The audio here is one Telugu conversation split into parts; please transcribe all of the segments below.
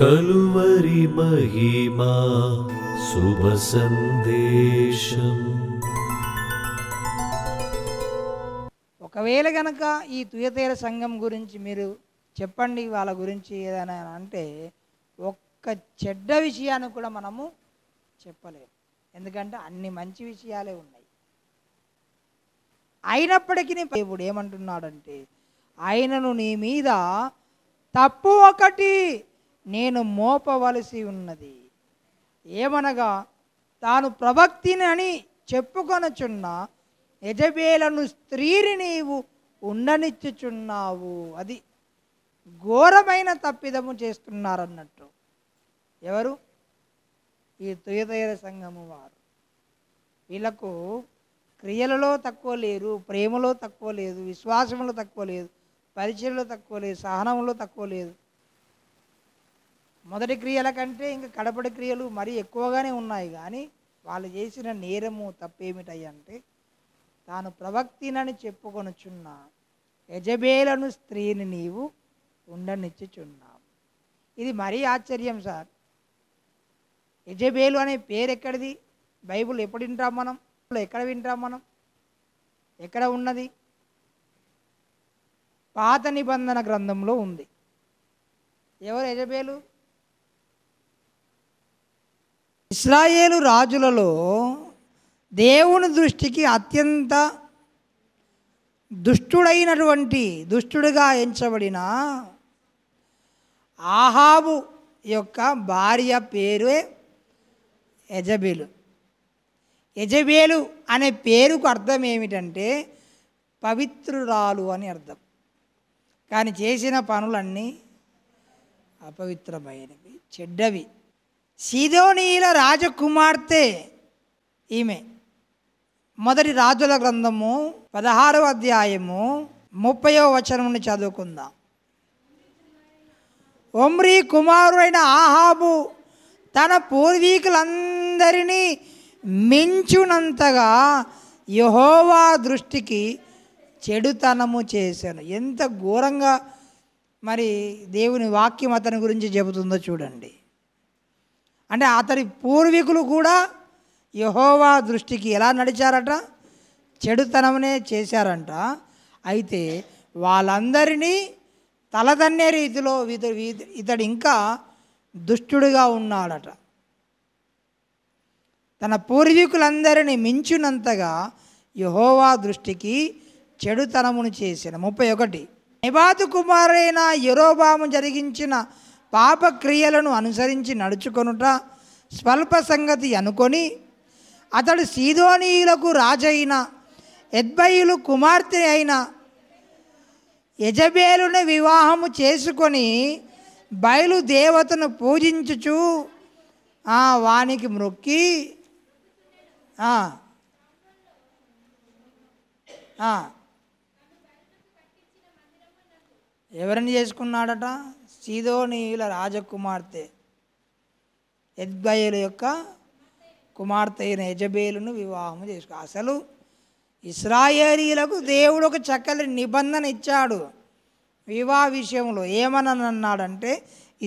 కలువరి మహిమా శుభ సందేశం. ఒకవేళ గనక ఈ తుయతైర సంఘం గురించి మీరు చెప్పండి, వాళ్ళ గురించి ఏదైనా అంటే ఒక్క చెడ్డ విషయాన్ని కూడా మనము చెప్పలేము. ఎందుకంటే అన్ని మంచి విషయాలే ఉన్నాయి. అయినప్పటికీ దేవుడు ఏమంటున్నాడంటే, ఆయనను నీ మీద తప్పు ఒకటి నేను మోపవలసి ఉన్నది. ఏమనగా తాను ప్రవక్తిని అని చెప్పుకొనుచున్న యెజబేలను స్త్రీని నీవు ఉండనిచ్చుచున్నావు. అది ఘోరమైన తప్పిదము చేస్తున్నారన్నట్టు. ఎవరు? ఈ తుయతైర సంఘము వారు. వీళ్ళకు క్రియలలో తక్కువ లేరు, ప్రేమలో తక్కువ లేదు, విశ్వాసంలో తక్కువ లేదు, పరిచయంలో తక్కువ లేదు, సహనంలో తక్కువ లేదు. మొదటి క్రియల కంటే ఇంకా కడపడి క్రియలు మరీ ఎక్కువగానే ఉన్నాయి. కానీ వాళ్ళు చేసిన నేరము తప్పేమిటంటే, తాను ప్రవక్తినని చెప్పుకొనుచున్న యెజబేలను స్త్రీని నీవు ఉండనిచ్చుచున్నావు. ఇది మరీ ఆశ్చర్యం సార్. యెజబేలు అనే పేరు ఎక్కడిది? బైబిల్ ఎప్పుడు వింటాం మనం? ఎక్కడ వింటాం మనం? ఎక్కడ ఉన్నది? పాత నిబంధన గ్రంథంలో ఉంది. ఎవరు యెజబేలు? ఇశ్రాయేలు రాజులలో దేవుని దృష్టికి అత్యంత దుష్టుడుగా ఎంచబడిన ఆహాబు యొక్క భార్య పేరే యెజబేలు. యెజబేలు అనే పేరుకు అర్థం ఏమిటంటే పవిత్రురాలు అని అర్థం. కానీ చేసిన పనులన్నీ అపవిత్రమైనవి, చెడ్డవి. సీదోనీయుల రాజకుమార్తె ఈమె. మొదటి రాజుల గ్రంథము 16వ అధ్యాయము 30వ వచనం నుండి చదువుకుందాం. ఒమ్రీ కుమారుడైన ఆహాబు తన పూర్వీకులందరినీ మించునంతగా యెహోవా దృష్టికి చెడుతనము చేశాను. ఎంత ఘోరంగా మరి దేవుని వాక్యం అతని గురించి చెబుతుందో చూడండి. అంటే అతని పూర్వీకులు కూడా యెహోవా దృష్టికి ఎలా నడిచారట? చెడుతనమునే చేశారంట. అయితే వాళ్ళందరినీ తలదన్నే రీతిలో ఇతడు ఇంకా దుష్టుడిగా ఉన్నాడట. తన పూర్వీకులందరినీ మించినంతగా యెహోవా దృష్టికి చెడుతనమును చేసిన. 31 నెబాతు కుమారుడైన యరొబాము జరిగించిన పాపక్రియలను అనుసరించి నడుచుకొనుట స్వల్ప సంగతి అనుకొని అతడు సీదోనీయులకు రాజైన ఎత్బయలు కుమార్తె అయిన యెజబేలును వివాహము చేసుకొని బయలుదేవతను పూజించుచు వానికి మ్రొక్కి ఎవరిని చేసుకున్నాడట? సీదోనీయుల రాజకుమార్తె ఎత్బయలు యొక్క కుమార్తె అయిన యెజబేలును వివాహము చేసుకు. అసలు ఇశ్రాయేలీయులకు దేవుడు ఒక చక్కని నిబంధన ఇచ్చాడు వివాహ విషయంలో. ఏమన్నాడంటే,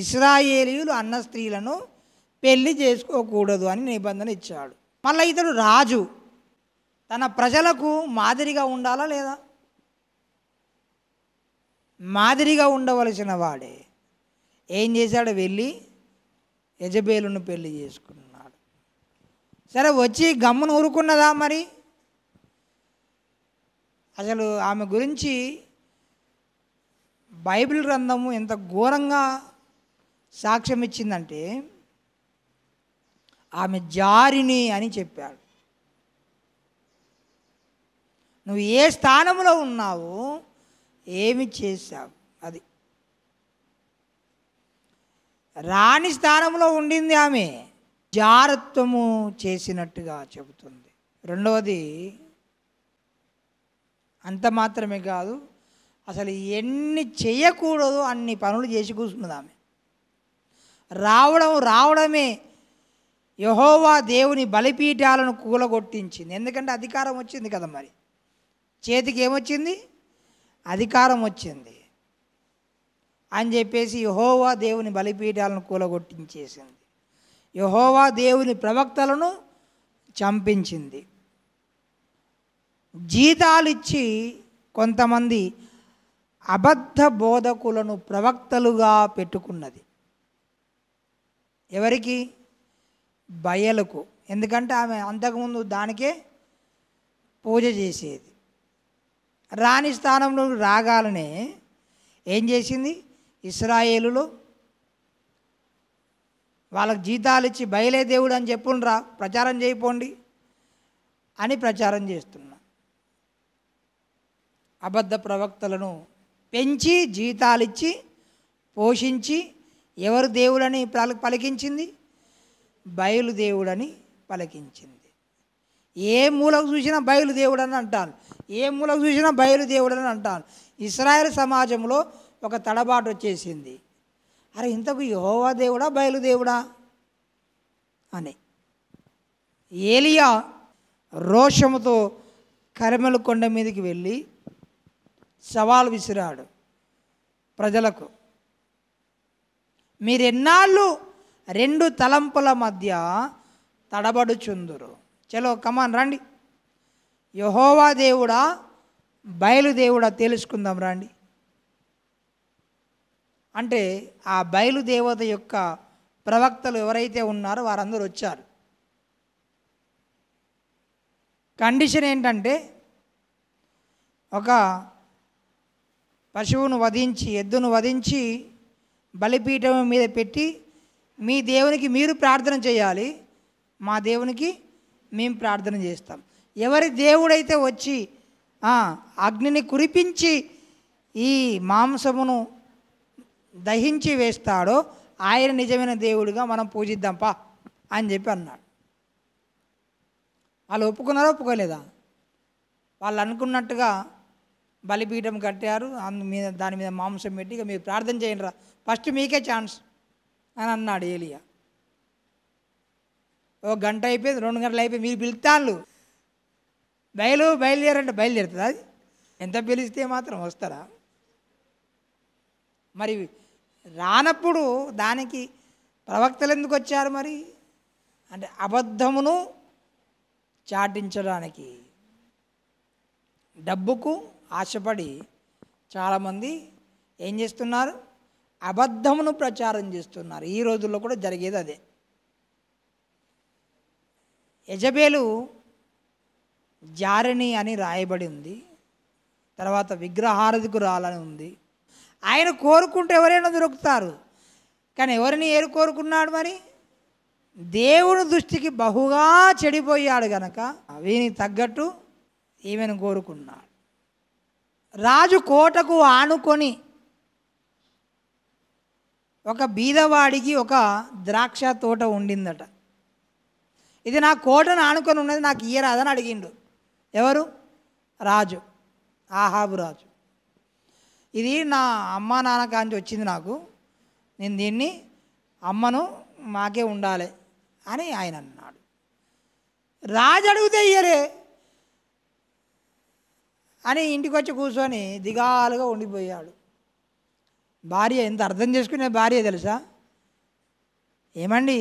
ఇశ్రాయేలీయులు అన్న స్త్రీలను పెళ్లి చేసుకోకూడదు అని నిబంధన ఇచ్చాడు. మళ్ళీ ఇతడు రాజు, తన ప్రజలకు మాదిరిగా ఉండాలా లేదా? మాదిరిగా ఉండవలసిన వాడే ఏం చేశాడు? వెళ్ళి యెజబేలును పెళ్లి చేసుకున్నాడు. సరే, వచ్చి గమ్మును ఊరుకున్నదా? మరి అసలు ఆమె గురించి బైబిల్ గ్రంథము ఎంత ఘోరంగా సాక్ష్యం ఇచ్చిందంటే, ఆమె జారిని అని చెప్పాడు. నువ్వు ఏ స్థానంలో ఉన్నావు, ఏమి చేశావు, అది రాణి స్థానంలో ఉండింది ఆమె. జారత్వము చేసినట్టుగా చెబుతుంది. రెండవది, అంత మాత్రమే కాదు, అసలు ఎన్ని చేయకూడదు అన్ని పనులు చేసి కూర్చున్నది ఆమె. రావడమే యెహోవా దేవుని బలిపీఠాలను కూలగొట్టించింది. ఎందుకంటే అధికారం వచ్చింది కదా. మరి చేతికి ఏమొచ్చింది? అధికారం వచ్చింది. అని చెప్పేసి యెహోవా దేవుని బలిపీఠాలను కూలగొట్టించేసింది. యెహోవా దేవుని ప్రవక్తలను చంపించింది. జీతాలిచ్చి కొంతమంది అబద్ధ బోధకులను ప్రవక్తలుగా పెట్టుకున్నది. ఎవరికి? బయలుకు. ఎందుకంటే ఆమె అంతకుముందు దానికే పూజ చేసేది. రాణి స్థానంలో రాగాలనే ఏం చేసింది? ఇశ్రాయేలులో వాళ్ళకి జీతాలు ఇచ్చి బయలే దేవుడు అని చెప్పుండ్రా, ప్రచారం చేయపోండి అని ప్రచారం చేస్తున్నా. అబద్ధ ప్రవక్తలను పెంచి జీతాలిచ్చి పోషించి ఎవరు దేవుడని పలికించింది? బయలుదేవుడని పలికించింది. ఏ మూలకు చూసినా బయలుదేవుడని అంటాను, ఏ మూలకు చూసినా బయలుదేవుడని అంటాను. ఇశ్రాయేల్ సమాజంలో ఒక తడబాటు వచ్చేసింది. అరే ఇంతకు యెహోవా దేవుడా బయలుదేవుడా అని. ఏలియా రోషముతో కర్మెలు కొండ మీదకి వెళ్ళి సవాలు విసిరాడు ప్రజలకు. మీరెన్నాళ్ళు రెండు తలంపుల మధ్య తడబడుచుందురు? చలో కమాన్ రండి, యెహోవా దేవుడా బయలుదేవుడా తెలుసుకుందాం రండి అంటే ఆ బయలుదేవత యొక్క ప్రవక్తలు ఎవరైతే ఉన్నారో వారందరూ వచ్చారు. కండిషన్ ఏంటంటే ఒక పశువును వధించి ఎద్దును వధించి బలిపీఠం మీద పెట్టి మీ దేవునికి మీరు ప్రార్థన చేయాలి, మా దేవునికి మేము ప్రార్థన చేస్తాం. ఎవరి దేవుడైతే వచ్చి అగ్నిని కురిపించి ఈ మాంసమును దహించి వేస్తాడో ఆయన నిజమైన దేవుడిగా మనం పూజిద్దాంపా అని చెప్పి అన్నాడు. వాళ్ళు ఒప్పుకున్నారో ఒప్పుకోలేదా? వాళ్ళు అనుకున్నట్టుగా బలిపీఠం కట్టారు, మీద దాని మీద మాంసం పెట్టి ఇక మీరు ప్రార్థన చేయండి రా, ఫస్ట్ మీకే ఛాన్స్ అని అన్నాడు ఏలియా. ఒక గంట అయిపోయింది, 2 గంటలు అయిపోయింది, మీరు పిలుస్తాళ్ళు బయలుదేరంటే బయలుదేరుతుంది. అది ఎంత పిలిస్తే మాత్రం వస్తారా? మరి రానప్పుడు దానికి ప్రవక్తలు ఎందుకు వచ్చారు మరి అంటే అబద్ధమును చాటించడానికి. డబ్బుకు ఆశపడి చాలామంది ఏం చేస్తున్నారు? అబద్ధమును ప్రచారం చేస్తున్నారు. ఈ రోజుల్లో కూడా జరిగేది అదే. యెజబేలు జారిణి అని రాయబడి ఉంది, తర్వాత విగ్రహారాధికురాలని ఉంది. ఆయన కోరుకుంటే ఎవరైనా దొరుకుతారు, కానీ ఎవరిని కోరుకున్నాడు మరి? దేవుని దృష్టికి బహుగా చెడిపోయాడు గనక వీనికి తగ్గట్టు ఈమెను కోరుకున్నాడు. రాజు కోటకు ఆనుకొని ఒక బీదవాడికి ఒక ద్రాక్ష తోట ఉండిందట. ఇది నా కోటను ఆనుకొని ఉన్నది, నాకు ఇయ్యరాదని అడిగిండు. ఎవరు? రాజు, ఆహాబు రాజు. ఇది నా అమ్మా నాన్న కాంచి వచ్చింది, నాకు నేను దీన్ని అమ్మను, మాకే ఉండాలి అని ఆయన అన్నాడు. రాజు అడిగితే ఇయ్యరే అని ఇంటికి వచ్చి కూర్చొని దిగాలుగా ఉండిపోయాడు. భార్య ఎంత అర్థం చేసుకునే భార్య తెలుసా? ఏమండి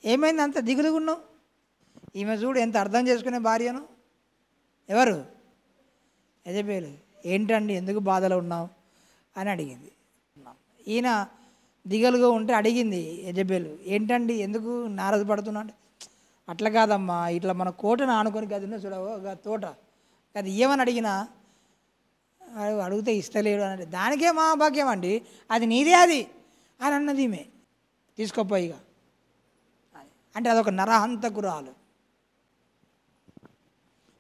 ఏమైంది అంత దిగులుగా ఉన్నావు? ఈమె చూడు ఎంత అర్థం చేసుకునే భార్యను. ఎవరు? యెజబేలు. ఏంటండి ఎందుకు బాధలో ఉన్నావు అని అడిగింది. ఈయన దిగలుగా ఉంటే అడిగింది యెజబేలు, ఏంటండి ఎందుకు నారదపడుతున్నాడు? అట్లా కాదమ్మా, ఇట్లా మన కోటను ఆనుకొని గది చూడవు తోట, అది ఏమని అడిగినా అడిగితే ఇస్తలేడు అని. దానికే మా భాగ్యం అండి, అది నీదే అది అని అన్నది ఈమె. తీసుకోపోయిగా అంటే అదొక నరహంతకురాలు,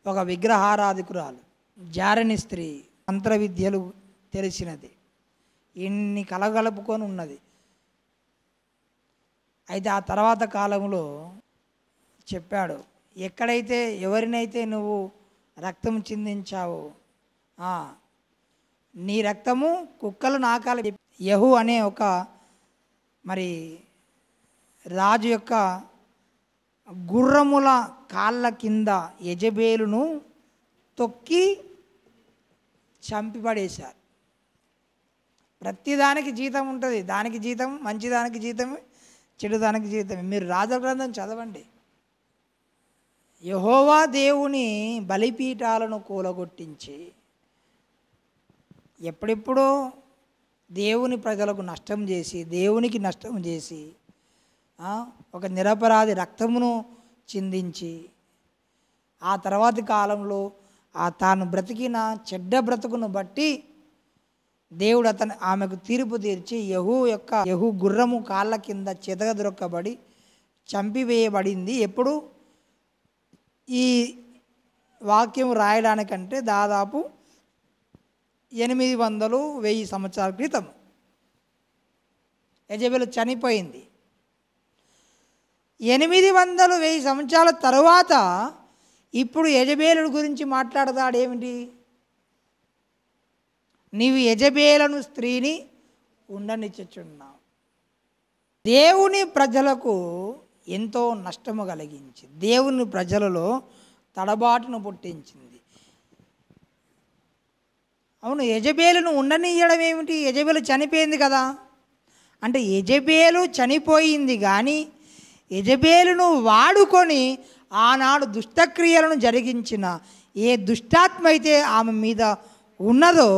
ఒక విగ్రహారాధికురాలు, జారణి స్త్రీ, మంత్ర విద్యలు తెలిసినది, ఇన్ని కలగలుపుకొని ఉన్నది. అయితే ఆ తర్వాత కాలంలో చెప్పాడు, ఎక్కడైతే ఎవరినైతే నువ్వు రక్తం చిందించావో నీ రక్తము కుక్కలు నాకాల. యెహూ అనే ఒక మరి రాజు యొక్క గుర్రముల కాళ్ళ కింద యెజబేలును తొక్కి చంపిపడేశారు. ప్రతిదానికి జీతం ఉంటుంది. దానికి జీతం, మంచి దానికి జీతమే, చెడు దానికి జీతమే. మీరు రాజ గ్రంథం చదవండి. యెహోవా దేవుని బలిపీఠాలను కూలగొట్టించి ఎప్పుడెప్పుడో దేవుని ప్రజలకు నష్టం చేసి, దేవునికి నష్టం చేసి, ఒక నిరపరాధి రక్తమును చిందించి, ఆ తర్వాతి కాలంలో తాను బ్రతికిన చెడ్డ బ్రతుకును బట్టి దేవుడు ఆమెకు తీర్పు తీర్చి యెహూ గుర్రము కాళ్ళ కింద చెదగదొరక్కబడి చంపివేయబడింది. ఎప్పుడు ఈ వాక్యం రాయడానికంటే దాదాపు 800-1000 సంవత్సరాల క్రితం యెజబెలు చనిపోయింది. 800-1000 సంవత్సరాల తరువాత ఇప్పుడు యెజబెలు గురించి మాట్లాడతాడేమిటి? నీవు యెజబెలను స్త్రీని ఉండనిచ్చుచున్నావు. దేవుని ప్రజలకు ఎంతో నష్టము కలిగించి, దేవుని ప్రజలలో తడబాటును పుట్టించింది. అవును, యెజబెలును ఉండనియ్యడం ఏమిటి? యెజబెలు చనిపోయింది కదా. అంటే యెజబెలు చనిపోయింది, కానీ యెజబెలును వాడుకొని ఆనాడు దుష్టక్రియలను జరిగించిన ఏ దుష్టాత్మ అయితే ఆమె మీద ఉన్నదో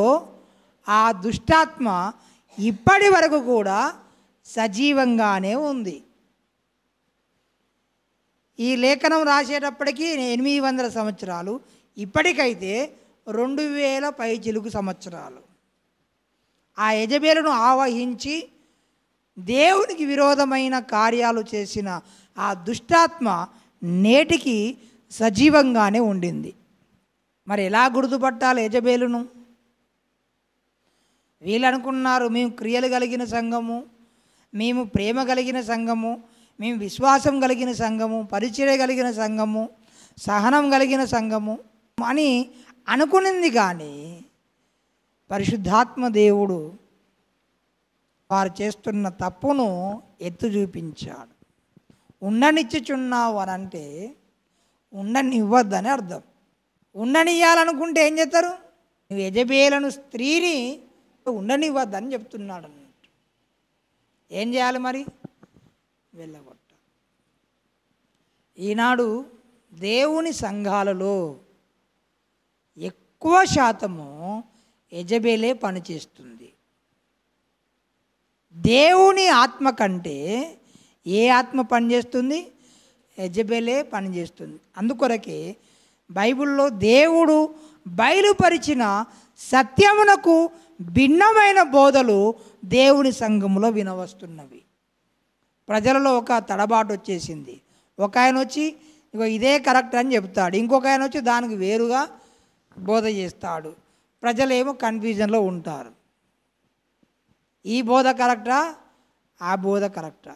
ఆ దుష్టాత్మ ఇప్పటి వరకు కూడా సజీవంగానే ఉంది. ఈ లేఖనం రాసేటప్పటికీ 800 సంవత్సరాలు, ఇప్పటికైతే 2000 పైచిలుకు సంవత్సరాలు. ఆ యెజబెలును ఆవహించి దేవునికి విరోధమైన కార్యాలు చేసిన ఆ దుష్టాత్మ నేటికి సజీవంగానే ఉండింది. మరి ఎలా గుర్తుపట్టాలి యెజబెలును? వీళ్ళు అనుకున్నారు, మేము క్రియలు కలిగిన సంఘము, మేము ప్రేమ కలిగిన సంఘము, మేము విశ్వాసం కలిగిన సంఘము, పరిచర్య కలిగిన సంఘము, సహనం కలిగిన సంఘము అని అనుకునింది. కానీ పరిశుద్ధాత్మ దేవుడు వారు చేస్తున్న తప్పును ఎత్తు చూపించాడు. ఉండనిచ్చుచున్నావు అని అంటే ఉండనివ్వద్దని అర్థం. ఉండనియ్యాలనుకుంటే ఏం చేస్తారు? నువ్వు యెజబెలను స్త్రీని ఉండనివ్వద్దని చెప్తున్నాడు అన్నట్టు. ఏం చేయాలి మరి? వెళ్ళగొట్ట. ఈనాడు దేవుని సంఘాలలో ఎక్కువ శాతము యెజబెలే పనిచేస్తుంది. దేవుని ఆత్మ కంటే ఏ ఆత్మ పనిచేస్తుంది? యెజబెలే పనిచేస్తుంది. అందుకొరకే బైబిల్లో దేవుడు బయలుపరిచిన సత్యమునకు భిన్నమైన బోధలు దేవుని సంఘములో వినవస్తున్నవి. ప్రజలలో ఒక తడబాటు వచ్చేసింది. ఒక ఆయన వచ్చి ఇగో ఇదే కరెక్ట్ అని చెప్తాడు, ఇంకొక ఆయన వచ్చి దానికి వేరుగా బోధ చేస్తాడు. ప్రజలేమో కన్ఫ్యూజన్లో ఉంటారు. ఈ బోధ కరెక్టా, ఆ బోధ కరెక్టా?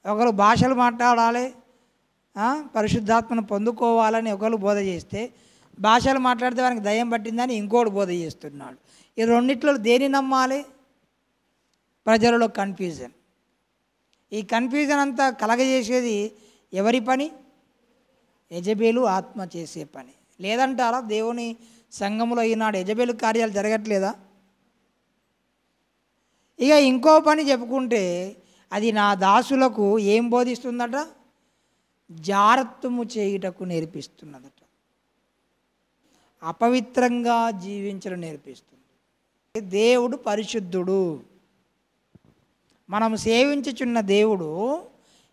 ఒకరు భాషలు మాట్లాడాలి, పరిశుద్ధాత్మను పొందుకోవాలని ఒకరు బోధ చేస్తే, భాషలు మాట్లాడితే వానికి దయ్యం పట్టిందని ఇంకోటి బోధ చేస్తున్నాడు. ఈ రెండిట్లో దేని నమ్మాలి? ప్రజలలో కన్ఫ్యూజన్. ఈ కన్ఫ్యూజన్ అంతా కలగజేసేది ఎవరి పని? యెజబెలు ఆత్మ చేసే పని. లేదంటారా దేవుని సంఘములో ఈనాడు యెజబెలు కార్యాలు జరగట్లేదా? ఇక ఇంకో పని చెప్పుకుంటే అది నా దాసులకు ఏం బోధిస్తుందట? జారత్వము చేయుటకు నేర్పిస్తున్నదట. అపవిత్రంగా జీవించడం నేర్పిస్తుంది. దేవుడు పరిశుద్ధుడు. మనం సేవించుచున్న దేవుడు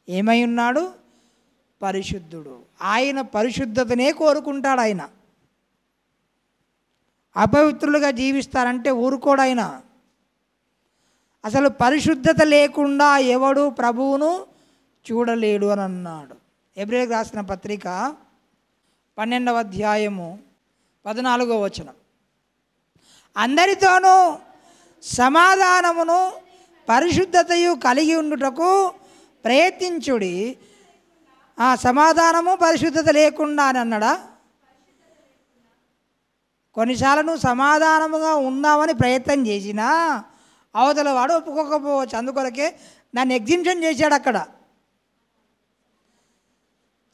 ఏమై ఉన్నాడు? పరిశుద్ధుడు. ఆయన పరిశుద్ధతనే కోరుకుంటాడు. ఆయన అపవిత్రులుగా జీవిస్తారంటే ఊరుకోడు ఆయన. అసలు పరిశుద్ధత లేకుండా ఎవడు ప్రభువును చూడలేడు అని అన్నాడు. హెబ్రీయులకు రాసిన పత్రిక 12వ అధ్యాయము 14వ వచనం. అందరితోనూ సమాధానమును పరిశుద్ధతయు కలిగి ఉండుటకు ప్రయత్నించుడి. సమాధానము పరిశుద్ధత లేకుండా అని అన్నాడా? కొన్నిసార్లు నువ్వు సమాధానముగా ఉందామని ప్రయత్నం చేసినా అవతల వాడు ఒప్పుకోకపోవచ్చు. అందుకొరకే దాన్ని ఎగ్జిబిషన్ చేశాడు అక్కడ.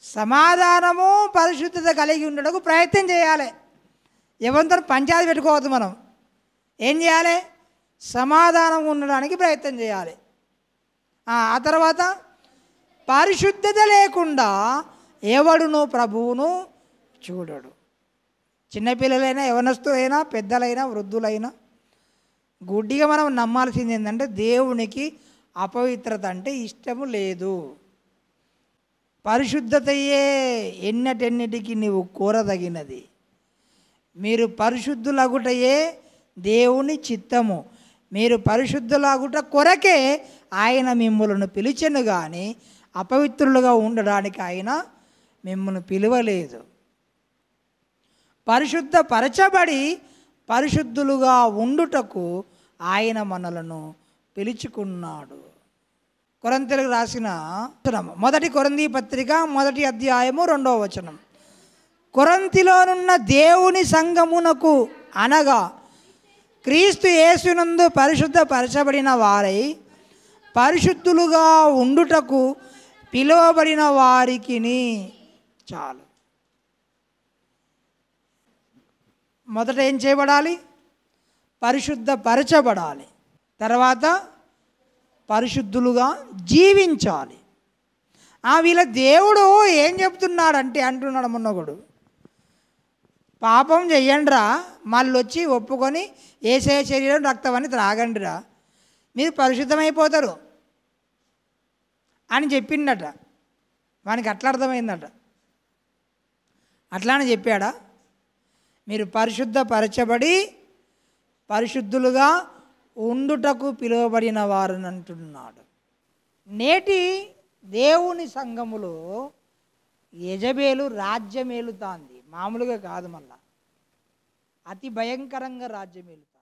సమాధానము పరిశుద్ధత కలిగి ఉండటకు ప్రయత్నం చేయాలి. ఎవరితో పంచాయతీ పెట్టుకోవద్దు. మనం ఏం చేయాలి? సమాధానంగా ఉండడానికి ప్రయత్నం చేయాలి. ఆ తర్వాత పరిశుద్ధత లేకుండా ఎవడును ప్రభువును చూడడు. చిన్నపిల్లలైనా, యవనస్తులైనా, పెద్దలైనా, వృద్ధులైనా గుడ్డిగా మనం నమ్మాల్సింది ఏంటంటే దేవునికి అపవిత్రత అంటే ఇష్టము లేదు. పరిశుద్ధతయే ఎన్నటెన్నిటికి నీవు కోరదగినది. మీరు పరిశుద్ధులగుటయే దేవుని చిత్తము. మీరు పరిశుద్ధులగుట కొరకే ఆయన మిమ్మల్ని పిలిచెను, కానీ అపవిత్రులుగా ఉండడానికి ఆయన మిమ్మల్ని పిలవలేదు. పరిశుద్ధపరచబడి పరిశుద్ధులుగా ఉండుటకు ఆయన మనలను పిలుచుకున్నాడు. కొరింథీయులకు రాసిన మొదటి కొరింథీ పత్రిక 1వ అధ్యాయము 2వ వచనం. కొరింథీలోనున్న దేవుని సంఘమునకు అనగా క్రీస్తు యేసునందు పరిశుద్ధపరచబడిన వారై పరిశుద్ధులుగా ఉండుటకు పిలువబడిన వారికిని చాలు. మొదట ఏం చేయబడాలి? పరిశుద్ధపరచబడాలి. తర్వాత పరిశుద్ధులుగా జీవించాలి. వీళ్ళ దేవుడు ఏం చెప్తున్నాడంటే అంటున్నాడు మొన్నొకడు, పాపం చెయ్యండిరా, మళ్ళీ వచ్చి ఒప్పుకొని యేసయ్య శరీరం రక్తమని త్రాగండిరా, మీరు పరిశుద్ధమైపోతారు అని చెప్పిండట. వానికి అట్లా అర్థమైందట. అట్లా అని చెప్పాడా? మీరు పరిశుద్ధపరచబడి పరిశుద్ధులుగా ఉండుటకు పిలువబడిన వారని అంటున్నాడు. నేటి దేవుని సంఘములో యెజబేలు రాజ్యమేలుతాంది. మామూలుగా కాదు, మళ్ళా అతి భయంకరంగా రాజ్యమేలుతాంది.